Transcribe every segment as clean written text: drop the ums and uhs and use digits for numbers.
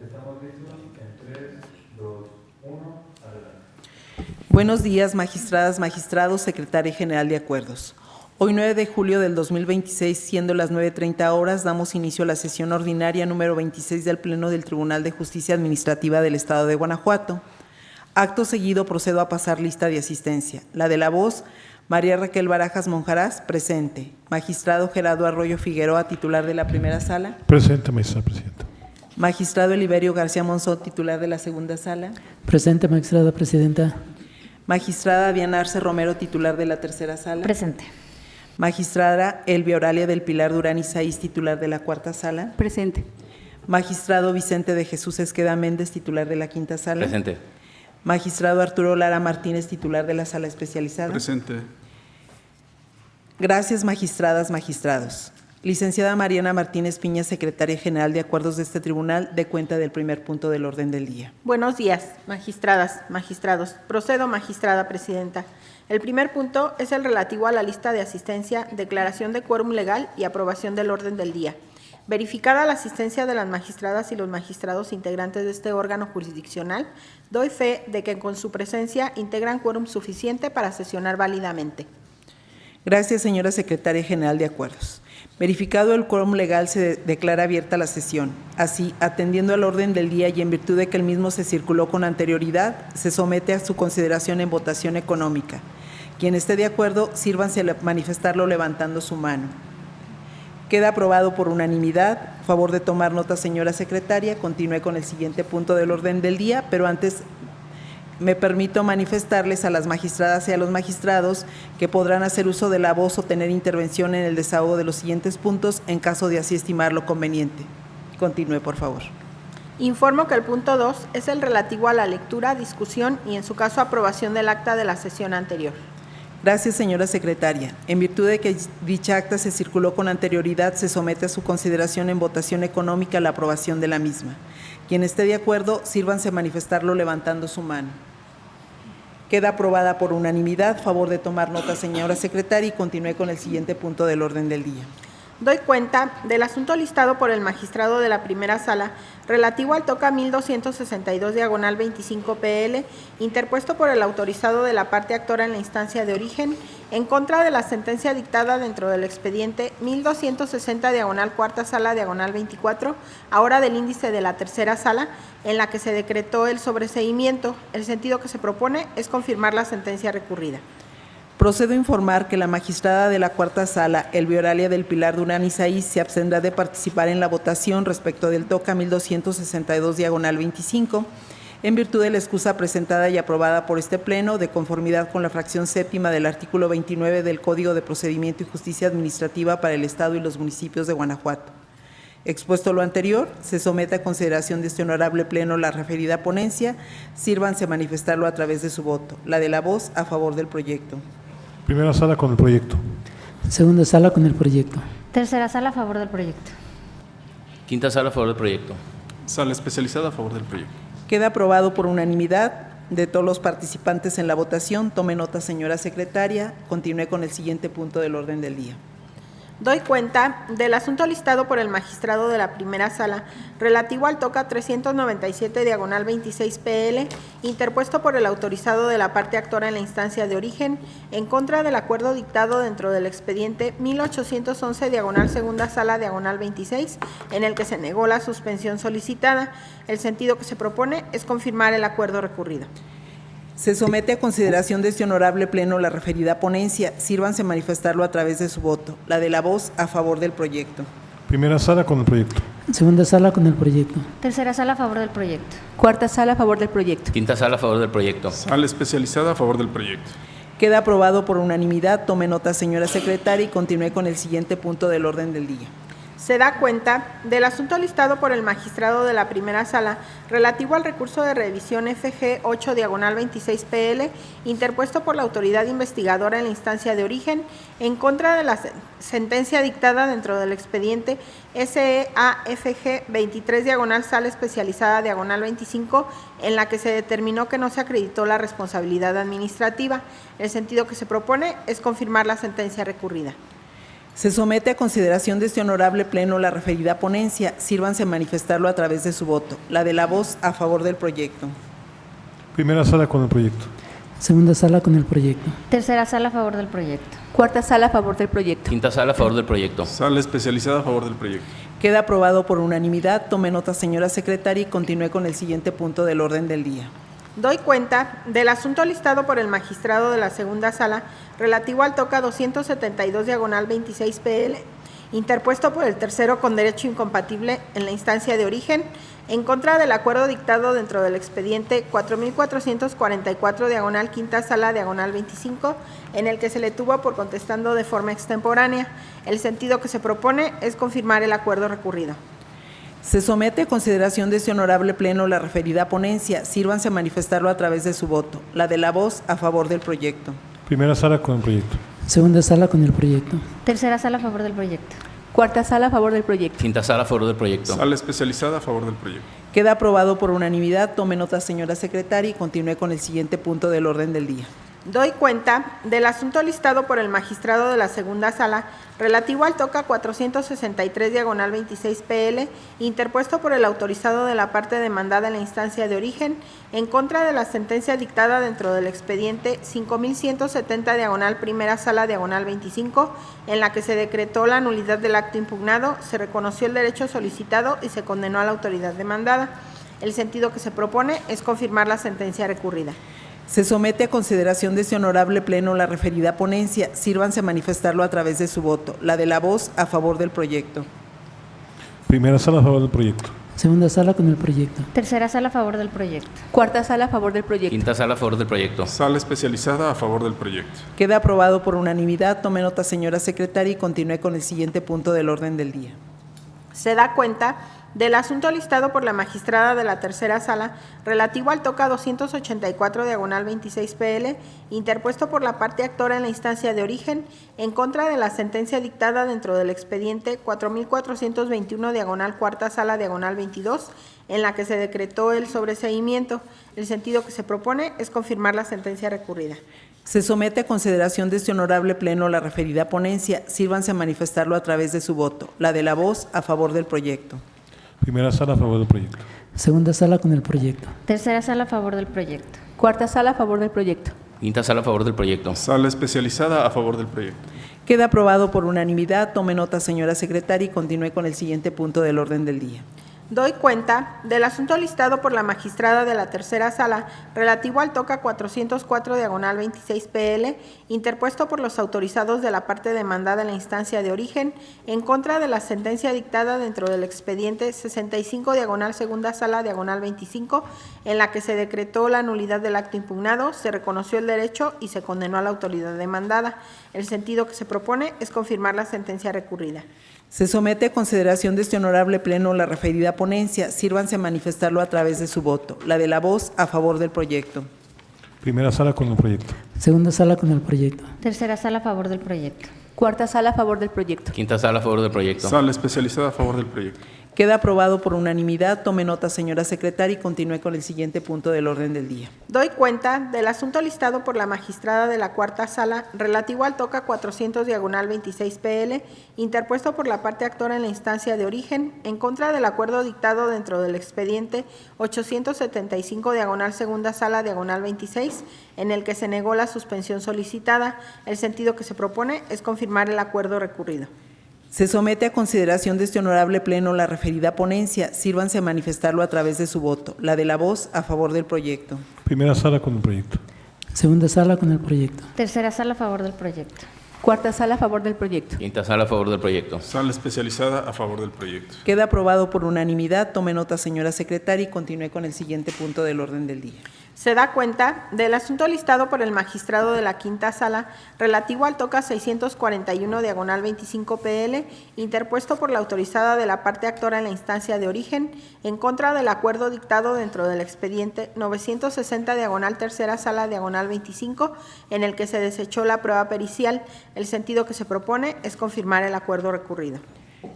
Estamos listos en 3, 2, 1, adelante. Buenos días, magistradas, magistrados, secretaria general de acuerdos. Hoy, 9 de julio del 2026, siendo las 9:30 horas, damos inicio a la sesión ordinaria número 26 del Pleno del Tribunal de Justicia Administrativa del Estado de Guanajuato. Acto seguido, procedo a pasar lista de asistencia. La de la voz, María Raquel Barajas Monjarás, presente. Magistrado Gerardo Arroyo Figueroa, titular de la primera sala. Presente, magistrada presidenta. Magistrado Eliberio García Monzón, titular de la segunda sala. Presente, magistrada presidenta. Magistrada Diana Arce Romero, titular de la tercera sala. Presente. Magistrada Elvia Oralia del Pilar Durán Isaíz, titular de la cuarta sala. Presente. Magistrado Vicente de Jesús Esqueda Méndez, titular de la quinta sala. Presente. Magistrado Arturo Lara Martínez, titular de la sala especializada. Presente. Gracias, magistradas, magistrados. Licenciada Mariana Martínez Piña, secretaria general de acuerdos de este tribunal, dé cuenta del primer punto del orden del día. Buenos días, magistradas, magistrados. Procedo, magistrada presidenta. El primer punto es el relativo a la lista de asistencia, declaración de quórum legal y aprobación del orden del día. Verificada la asistencia de las magistradas y los magistrados integrantes de este órgano jurisdiccional, doy fe de que con su presencia integran quórum suficiente para sesionar válidamente. Gracias, señora secretaria general de acuerdos. Verificado el quórum legal, se declara abierta la sesión. Así, atendiendo al orden del día y en virtud de que el mismo se circuló con anterioridad, se somete a su consideración en votación económica. Quien esté de acuerdo, sírvanse a manifestarlo levantando su mano. Queda aprobado por unanimidad. Favor de tomar nota, señora secretaria. Continúe con el siguiente punto del orden del día, pero antes me permito manifestarles a las magistradas y a los magistrados que podrán hacer uso de la voz o tener intervención en el desahogo de los siguientes puntos en caso de así estimarlo conveniente. Continúe, por favor. Informo que el punto 2 es el relativo a la lectura, discusión y, en su caso, aprobación del acta de la sesión anterior. Gracias, señora secretaria. En virtud de que dicha acta se circuló con anterioridad, se somete a su consideración en votación económica la aprobación de la misma. Quien esté de acuerdo, sírvanse a manifestarlo levantando su mano. Queda aprobada por unanimidad. Favor de tomar nota, señora secretaria, y continúe con el siguiente punto del orden del día. Doy cuenta del asunto listado por el magistrado de la primera sala relativo al TOCA 1262/25 PL, interpuesto por el autorizado de la parte actora en la instancia de origen, en contra de la sentencia dictada dentro del expediente 1260/cuarta sala/24, ahora del índice de la tercera sala, en la que se decretó el sobreseimiento. El sentido que se propone es confirmar la sentencia recurrida. Procedo a informar que la magistrada de la cuarta sala, Elvia Oralia del Pilar Durán Isaíz, se abstendrá de participar en la votación respecto del TOCA 1262/25, en virtud de la excusa presentada y aprobada por este Pleno, de conformidad con la fracción séptima del artículo 29 del Código de Procedimiento y Justicia Administrativa para el Estado y los municipios de Guanajuato. Expuesto lo anterior, se somete a consideración de este honorable Pleno la referida ponencia. Sírvanse a manifestarlo a través de su voto. La de la voz, a favor del proyecto. Primera sala con el proyecto. Segunda sala con el proyecto. Tercera sala a favor del proyecto. Quinta sala a favor del proyecto. Sala especializada a favor del proyecto. Queda aprobado por unanimidad de todos los participantes en la votación. Tome nota, señora secretaria. Continúe con el siguiente punto del orden del día. Doy cuenta del asunto listado por el magistrado de la primera sala relativo al TOCA 397/26 PL, interpuesto por el autorizado de la parte actora en la instancia de origen, en contra del acuerdo dictado dentro del expediente 1811/segunda sala/26, en el que se negó la suspensión solicitada. El sentido que se propone es confirmar el acuerdo recurrido. Se somete a consideración de este honorable Pleno la referida ponencia. Sírvanse a manifestarlo a través de su voto. La de la voz, a favor del proyecto. Primera sala con el proyecto. Segunda sala con el proyecto. Tercera sala a favor del proyecto. Cuarta sala a favor del proyecto. Quinta sala a favor del proyecto. Sala especializada a favor del proyecto. Queda aprobado por unanimidad. Tome nota, señora secretaria, y continúe con el siguiente punto del orden del día. Se da cuenta del asunto listado por el magistrado de la primera sala relativo al recurso de revisión FG 8/26 PL, interpuesto por la autoridad investigadora en la instancia de origen, en contra de la sentencia dictada dentro del expediente SEAFG 23/sala especializada/25, en la que se determinó que no se acreditó la responsabilidad administrativa. El sentido que se propone es confirmar la sentencia recurrida. Se somete a consideración de este honorable pleno la referida ponencia. Sírvanse a manifestarlo a través de su voto. La de la voz a favor del proyecto. Primera sala con el proyecto. Segunda sala con el proyecto. Tercera sala a favor del proyecto. Cuarta sala a favor del proyecto. Quinta sala a favor del proyecto. Sala especializada a favor del proyecto. Queda aprobado por unanimidad. Tome nota, señora secretaria, y continúe con el siguiente punto del orden del día. Doy cuenta del asunto listado por el magistrado de la segunda sala relativo al TOCA 272 diagonal 26 PL, interpuesto por el tercero con derecho incompatible en la instancia de origen, en contra del acuerdo dictado dentro del expediente 4444 diagonal quinta sala diagonal 25, en el que se le tuvo por contestando de forma extemporánea. El sentido que se propone es confirmar el acuerdo recurrido. Se somete a consideración de este honorable pleno la referida ponencia. Sírvanse a manifestarlo a través de su voto. La de la voz a favor del proyecto. Primera sala con el proyecto. Segunda sala con el proyecto. Tercera sala a favor del proyecto. Cuarta sala a favor del proyecto. Quinta sala a favor del proyecto. Sala especializada a favor del proyecto. Queda aprobado por unanimidad. Tome nota, señora secretaria, y continúe con el siguiente punto del orden del día. Doy cuenta del asunto listado por el magistrado de la segunda sala relativo al TOCA 463 diagonal 26 PL, interpuesto por el autorizado de la parte demandada en la instancia de origen, en contra de la sentencia dictada dentro del expediente 5170 diagonal primera sala diagonal 25, en la que se decretó la nulidad del acto impugnado, se reconoció el derecho solicitado y se condenó a la autoridad demandada. El sentido que se propone es confirmar la sentencia recurrida. Se somete a consideración de este honorable pleno la referida ponencia. Sírvanse a manifestarlo a través de su voto. La de la voz a favor del proyecto. Primera sala a favor del proyecto. Segunda sala con el proyecto. Tercera sala a favor del proyecto. Cuarta sala a favor del proyecto. Quinta sala a favor del proyecto. Sala especializada a favor del proyecto. Queda aprobado por unanimidad. Tome nota, señora secretaria, y continúe con el siguiente punto del orden del día. Se da cuenta del asunto listado por la magistrada de la tercera sala relativo al TOCA 284 diagonal 26 PL, interpuesto por la parte actora en la instancia de origen, en contra de la sentencia dictada dentro del expediente 4421 diagonal cuarta sala diagonal 22, en la que se decretó el sobreseimiento. El sentido que se propone es confirmar la sentencia recurrida. Se somete a consideración de este honorable pleno la referida ponencia. Sírvanse a manifestarlo a través de su voto. La de la voz a favor del proyecto. Primera sala a favor del proyecto. Segunda sala con el proyecto. Tercera sala a favor del proyecto. Cuarta sala a favor del proyecto. Quinta sala a favor del proyecto. Sala especializada a favor del proyecto. Queda aprobado por unanimidad. Tome nota, señora secretaria, y continúe con el siguiente punto del orden del día. Doy cuenta del asunto listado por la magistrada de la tercera sala relativo al TOCA 404 diagonal 26 PL, interpuesto por los autorizados de la parte demandada en la instancia de origen, en contra de la sentencia dictada dentro del expediente 65 diagonal segunda sala diagonal 25, en la que se decretó la nulidad del acto impugnado, se reconoció el derecho y se condenó a la autoridad demandada. El sentido que se propone es confirmar la sentencia recurrida. Se somete a consideración de este honorable pleno la referida ponencia. Sírvanse a manifestarlo a través de su voto. La de la voz a favor del proyecto. Primera sala con el proyecto. Segunda sala con el proyecto. Tercera sala a favor del proyecto. Cuarta sala a favor del proyecto. Quinta sala a favor del proyecto. Sala especializada a favor del proyecto. Queda aprobado por unanimidad. Tome nota, señora secretaria, y continúe con el siguiente punto del orden del día. Doy cuenta del asunto listado por la magistrada de la cuarta sala relativo al TOCA 400 diagonal 26 PL, interpuesto por la parte actora en la instancia de origen, en contra del acuerdo dictado dentro del expediente 875 diagonal segunda sala diagonal 26, en el que se negó la suspensión solicitada. El sentido que se propone es confirmar el acuerdo recurrido. Se somete a consideración de este honorable pleno la referida ponencia. Sírvanse a manifestarlo a través de su voto. La de la voz a favor del proyecto. Primera sala con el proyecto. Segunda sala con el proyecto. Tercera sala a favor del proyecto. Cuarta sala a favor del proyecto. Quinta sala a favor del proyecto. Sala especializada a favor del proyecto. Queda aprobado por unanimidad. Tome nota, señora secretaria, y continúe con el siguiente punto del orden del día. Se da cuenta del asunto listado por el magistrado de la quinta sala relativo al TOCA 641 diagonal 25 PL, interpuesto por la autorizada de la parte actora en la instancia de origen, en contra del acuerdo dictado dentro del expediente 960 diagonal tercera sala diagonal 25, en el que se desechó la prueba pericial. El sentido que se propone es confirmar el acuerdo recurrido.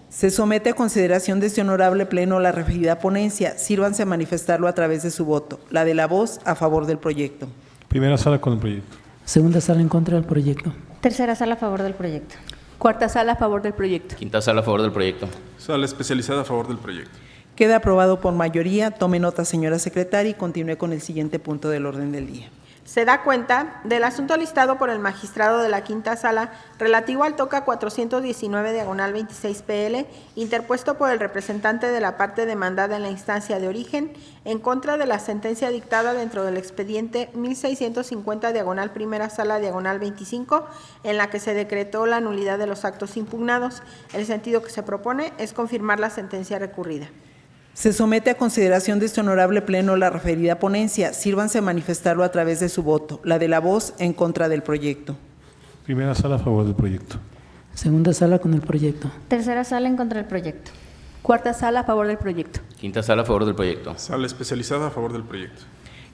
Se somete a consideración de este honorable pleno la referida ponencia. Sírvanse a manifestarlo a través de su voto. La de la voz a favor del proyecto. Primera sala con el proyecto. Segunda sala en contra del proyecto. Tercera sala a favor del proyecto. Cuarta sala a favor del proyecto. Quinta sala a favor del proyecto. Sala especializada a favor del proyecto. Queda aprobado por mayoría. Tome nota, señora secretaria, y continúe con el siguiente punto del orden del día. Se da cuenta del asunto listado por el magistrado de la quinta sala relativo al TOCA 419 diagonal 26 PL, interpuesto por el representante de la parte demandada en la instancia de origen, en contra de la sentencia dictada dentro del expediente 1650 diagonal primera sala diagonal 25, en la que se decretó la nulidad de los actos impugnados. El sentido que se propone es confirmar la sentencia recurrida. Se somete a consideración de este honorable pleno la referida ponencia. Sírvanse a manifestarlo a través de su voto. La de la voz en contra del proyecto. Primera sala a favor del proyecto. Segunda sala con el proyecto. Tercera sala en contra del proyecto. Cuarta sala a favor del proyecto. Quinta sala a favor del proyecto. Sala especializada a favor del proyecto.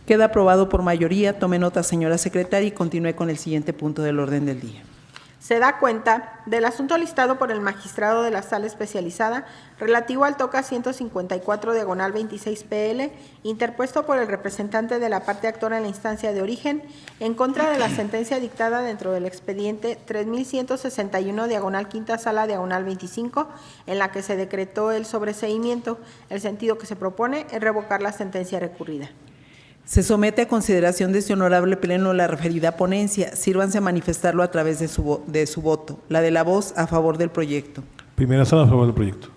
Queda aprobado por mayoría. Tome nota, señora secretaria, y continúe con el siguiente punto del orden del día. Se da cuenta del asunto listado por el magistrado de la sala especializada relativo al TOCA 154 diagonal 26 PL, interpuesto por el representante de la parte actora en la instancia de origen, en contra de la sentencia dictada dentro del expediente 3161 diagonal quinta sala diagonal 25, en la que se decretó el sobreseimiento. El sentido que se propone es revocar la sentencia recurrida. Se somete a consideración de este honorable pleno la referida ponencia. Sírvanse a manifestarlo a través de su voto. La de la voz a favor del proyecto. Primera sala a favor del proyecto.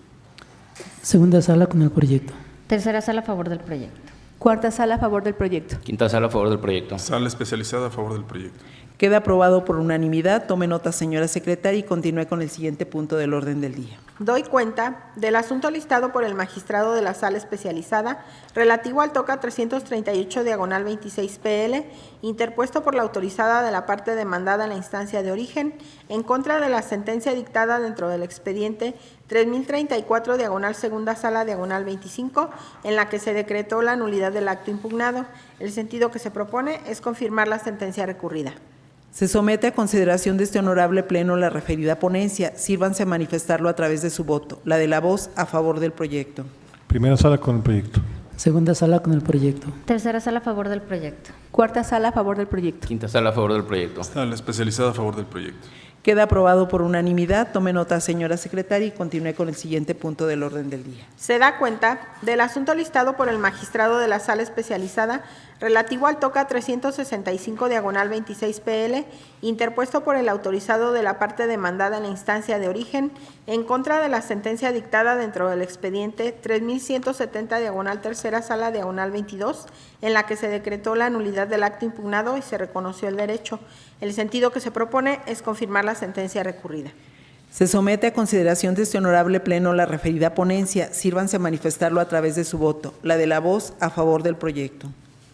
Segunda sala con el proyecto. Tercera sala a favor del proyecto. Cuarta sala a favor del proyecto. Quinta sala a favor del proyecto. Sala especializada a favor del proyecto. Queda aprobado por unanimidad. Tome nota, señora secretaria, y continúe con el siguiente punto del orden del día. Doy cuenta del asunto listado por el magistrado de la sala especializada relativo al TOCA 338 diagonal 26 PL, interpuesto por la autorizada de la parte demandada en la instancia de origen, en contra de la sentencia dictada dentro del expediente 3034 diagonal segunda sala diagonal 25, en la que se decretó la nulidad del acto impugnado. El sentido que se propone es confirmar la sentencia recurrida. Se somete a consideración de este honorable pleno la referida ponencia. Sírvanse a manifestarlo a través de su voto. La de la voz a favor del proyecto. Primera sala con el proyecto. Segunda sala con el proyecto. Tercera sala a favor del proyecto. Cuarta sala a favor del proyecto. Quinta sala a favor del proyecto. Sala especializada a favor del proyecto. Queda aprobado por unanimidad. Tome nota, señora secretaria, y continúe con el siguiente punto del orden del día. Se da cuenta del asunto listado por el magistrado de la sala especializada relativo al TOCA 365 diagonal 26 PL, interpuesto por el autorizado de la parte demandada en la instancia de origen, en contra de la sentencia dictada dentro del expediente 3170 diagonal tercera sala diagonal 22, en la que se decretó la nulidad del acto impugnado y se reconoció el derecho. El sentido que se propone es confirmar la sentencia recurrida. Se somete a consideración de este honorable pleno la referida ponencia. Sírvanse a manifestarlo a través de su voto. La de la voz a favor del proyecto.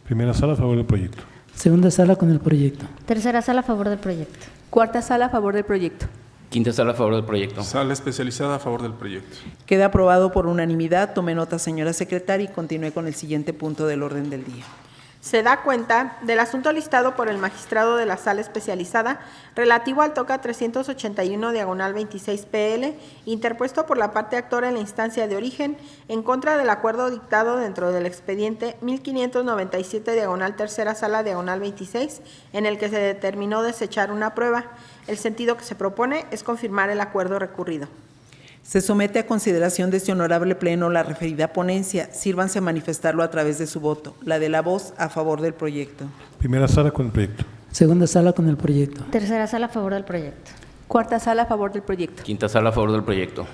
Primera sala a favor del proyecto. Segunda sala con el proyecto. Tercera sala a favor del proyecto. Cuarta sala a favor del proyecto. Quinta sala a favor del proyecto. Sala especializada a favor del proyecto. Queda aprobado por unanimidad. Tome nota, señora secretaria, y continúe con el siguiente punto del orden del día. Se da cuenta del asunto listado por el magistrado de la sala especializada relativo al TOCA 381 diagonal 26 PL, interpuesto por la parte actora en la instancia de origen, en contra del acuerdo dictado dentro del expediente 1597 diagonal tercera sala diagonal 26, en el que se determinó desechar una prueba. El sentido que se propone es confirmar el acuerdo recurrido. Se somete a consideración de este honorable pleno la referida ponencia. Sírvanse a manifestarlo a través de su voto. La de la voz a favor del proyecto. Primera sala con el proyecto. Segunda sala con el proyecto. Tercera sala a favor del proyecto. Cuarta sala a favor del proyecto. Quinta sala a favor del proyecto.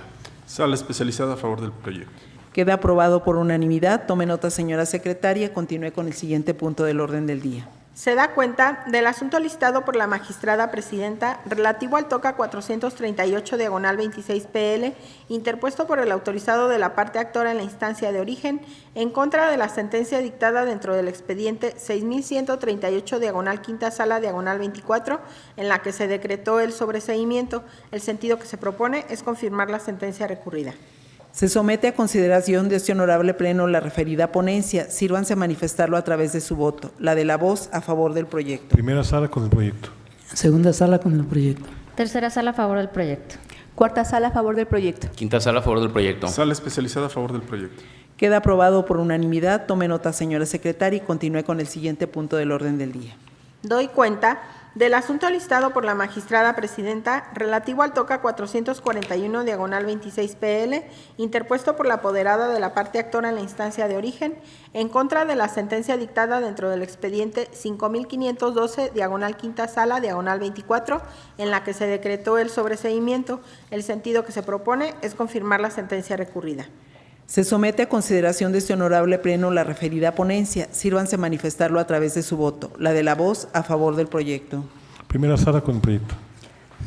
Sala especializada a favor del proyecto. Queda aprobado por unanimidad. Tome nota, señora secretaria. Continúe con el siguiente punto del orden del día. Se da cuenta del asunto listado por la magistrada presidenta relativo al TOCA 438 diagonal 26 PL, interpuesto por el autorizado de la parte actora en la instancia de origen, en contra de la sentencia dictada dentro del expediente 6138 diagonal quinta sala diagonal 24, en la que se decretó el sobreseimiento. El sentido que se propone es confirmar la sentencia recurrida. Se somete a consideración de este honorable pleno la referida ponencia. Sírvanse a manifestarlo a través de su voto. La de la voz a favor del proyecto. Primera sala con el proyecto. Segunda sala con el proyecto. Tercera sala a favor del proyecto. Cuarta sala a favor del proyecto. Quinta sala a favor del proyecto. Sala especializada a favor del proyecto. Queda aprobado por unanimidad. Tome nota, señora secretaria, y continúe con el siguiente punto del orden del día. Doy cuenta del asunto listado por la magistrada presidenta relativo al TOCA 441 diagonal 26 PL, interpuesto por la apoderada de la parte actora en la instancia de origen, en contra de la sentencia dictada dentro del expediente 5512 diagonal quinta sala diagonal 24, en la que se decretó el sobreseimiento. El sentido que se propone es confirmar la sentencia recurrida. Se somete a consideración de este honorable pleno la referida ponencia. Sírvanse manifestarlo a través de su voto. La de la voz a favor del proyecto. Primera sala con el proyecto.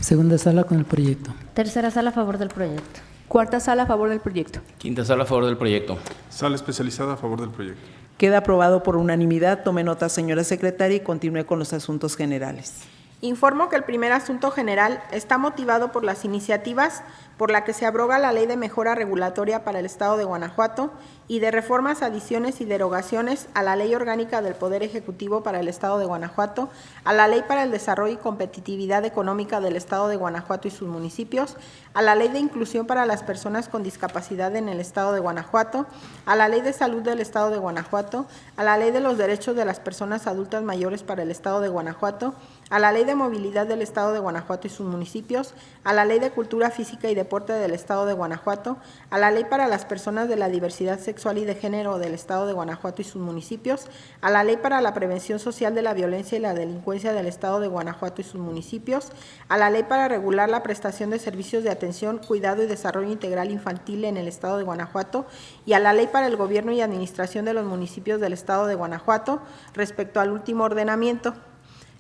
Segunda sala con el proyecto. Tercera sala a favor del proyecto. Cuarta sala a favor del proyecto. Quinta sala a favor del proyecto. Sala especializada a favor del proyecto. Queda aprobado por unanimidad. Tome nota, señora secretaria, y continúe con los asuntos generales. Informo que el primer asunto general está motivado por las iniciativas por la que se abroga la Ley de Mejora Regulatoria para el Estado de Guanajuato y de reformas, adiciones y derogaciones a la Ley Orgánica del Poder Ejecutivo para el Estado de Guanajuato, a la Ley para el Desarrollo y Competitividad Económica del Estado de Guanajuato y sus municipios, a la Ley de Inclusión para las Personas con Discapacidad en el Estado de Guanajuato, a la Ley de Salud del Estado de Guanajuato, a la Ley de los Derechos de las Personas Adultas Mayores para el Estado de Guanajuato, a la Ley de Movilidad del Estado de Guanajuato y sus municipios, a la Ley de Cultura Física y Deporte del Estado de Guanajuato, a la Ley para las Personas de la Diversidad Sexual y de Género del Estado de Guanajuato y sus municipios, a la Ley para la Prevención Social de la Violencia y la Delincuencia del Estado de Guanajuato y sus municipios, a la Ley para regular la prestación de servicios de atención, cuidado y desarrollo integral infantil en el Estado de Guanajuato y a la Ley para el Gobierno y Administración de los municipios del Estado de Guanajuato respecto al último ordenamiento,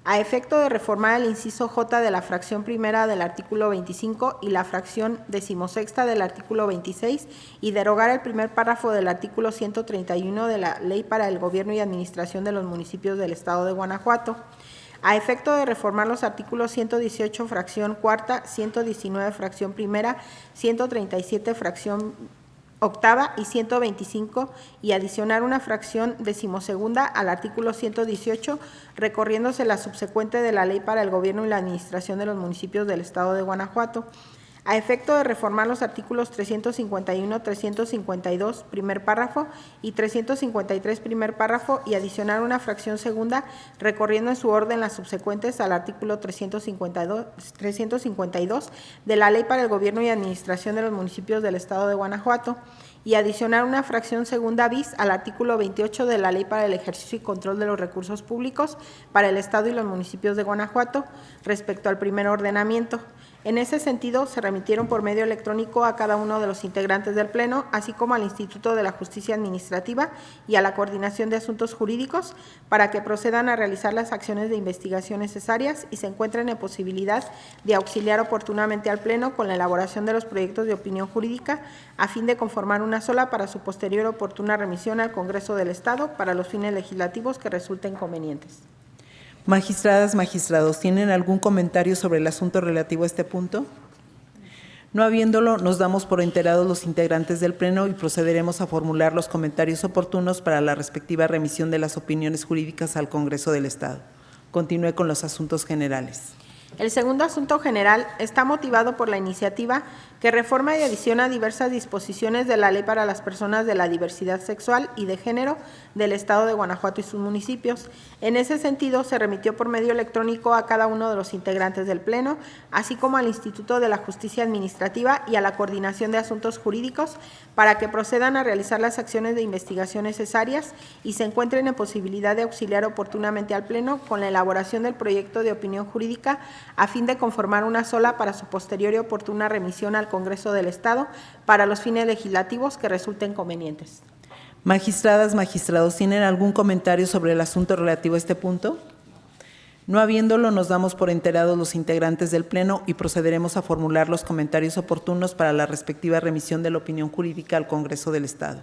a efecto de reformar el inciso J de la fracción primera del artículo 25 y la fracción decimosexta del artículo 26 y derogar el primer párrafo del artículo 131 de la Ley para el Gobierno y Administración de los municipios del Estado de Guanajuato, a efecto de reformar los artículos 118 fracción cuarta, 119 fracción primera, 137 fracción octava y 125 y adicionar una fracción decimosegunda al artículo 118, recorriéndose la subsecuente de la Ley para el Gobierno y la Administración de los municipios del Estado de Guanajuato, a efecto de reformar los artículos 351, 352, primer párrafo y 353, primer párrafo y adicionar una fracción segunda, recorriendo en su orden las subsecuentes al artículo 352 de la Ley para el Gobierno y Administración de los municipios del Estado de Guanajuato y adicionar una fracción segunda bis al artículo 28 de la Ley para el Ejercicio y Control de los Recursos Públicos para el Estado y los municipios de Guanajuato respecto al primer ordenamiento. En ese sentido, se remitieron por medio electrónico a cada uno de los integrantes del Pleno, así como al Instituto de la Justicia Administrativa y a la Coordinación de Asuntos Jurídicos, para que procedan a realizar las acciones de investigación necesarias y se encuentren en posibilidad de auxiliar oportunamente al Pleno con la elaboración de los proyectos de opinión jurídica, a fin de conformar una sola para su posterior oportuna remisión al Congreso del Estado para los fines legislativos que resulten convenientes. Magistradas, magistrados, ¿tienen algún comentario sobre el asunto relativo a este punto? No habiéndolo, nos damos por enterados los integrantes del Pleno y procederemos a formular los comentarios oportunos para la respectiva remisión de las opiniones jurídicas al Congreso del Estado. Continúe con los asuntos generales. El segundo asunto general está motivado por la iniciativa que reforma y adiciona diversas disposiciones de la Ley para las Personas de la Diversidad Sexual y de Género del Estado de Guanajuato y sus municipios. En ese sentido, se remitió por medio electrónico a cada uno de los integrantes del Pleno, así como al Instituto de la Justicia Administrativa y a la Coordinación de Asuntos Jurídicos, para que procedan a realizar las acciones de investigación necesarias y se encuentren en posibilidad de auxiliar oportunamente al Pleno con la elaboración del proyecto de opinión jurídica a fin de conformar una sola para su posterior y oportuna remisión al Congreso del Estado para los fines legislativos que resulten convenientes. Magistradas, magistrados, ¿tienen algún comentario sobre el asunto relativo a este punto? No habiéndolo, nos damos por enterados los integrantes del Pleno y procederemos a formular los comentarios oportunos para la respectiva remisión de la opinión jurídica al Congreso del Estado.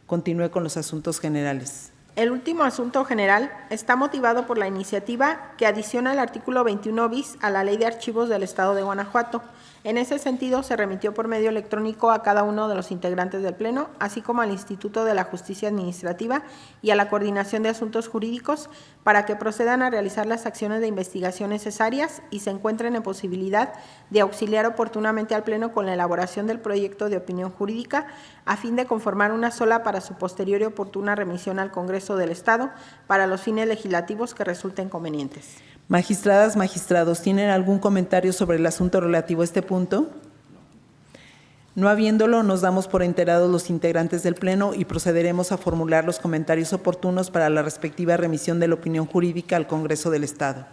Continúe con los asuntos generales. El último asunto general está motivado por la iniciativa que adiciona el artículo 21 bis a la Ley de Archivos del Estado de Guanajuato. En ese sentido, se remitió por medio electrónico a cada uno de los integrantes del Pleno, así como al Instituto de la Justicia Administrativa y a la Coordinación de Asuntos Jurídicos, para que procedan a realizar las acciones de investigación necesarias y se encuentren en posibilidad de auxiliar oportunamente al Pleno con la elaboración del proyecto de opinión jurídica, a fin de conformar una sola para su posterior y oportuna remisión al Congreso del Estado para los fines legislativos que resulten convenientes. Magistradas, magistrados, ¿tienen algún comentario sobre el asunto relativo a este punto? No habiéndolo, nos damos por enterados los integrantes del Pleno y procederemos a formular los comentarios oportunos para la respectiva remisión de la opinión jurídica al Congreso del Estado.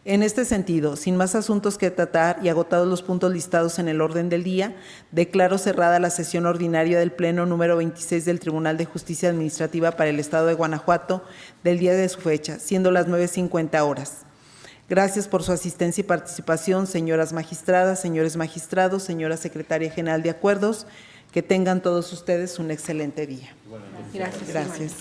En este sentido, sin más asuntos que tratar y agotados los puntos listados en el orden del día, declaro cerrada la sesión ordinaria del Pleno número 26 del Tribunal de Justicia Administrativa para el Estado de Guanajuato del día de su fecha, siendo las 9:50 horas. Gracias por su asistencia y participación, señoras magistradas, señores magistrados, señora Secretaria General de Acuerdos. Que tengan todos ustedes un excelente día. Gracias. Gracias.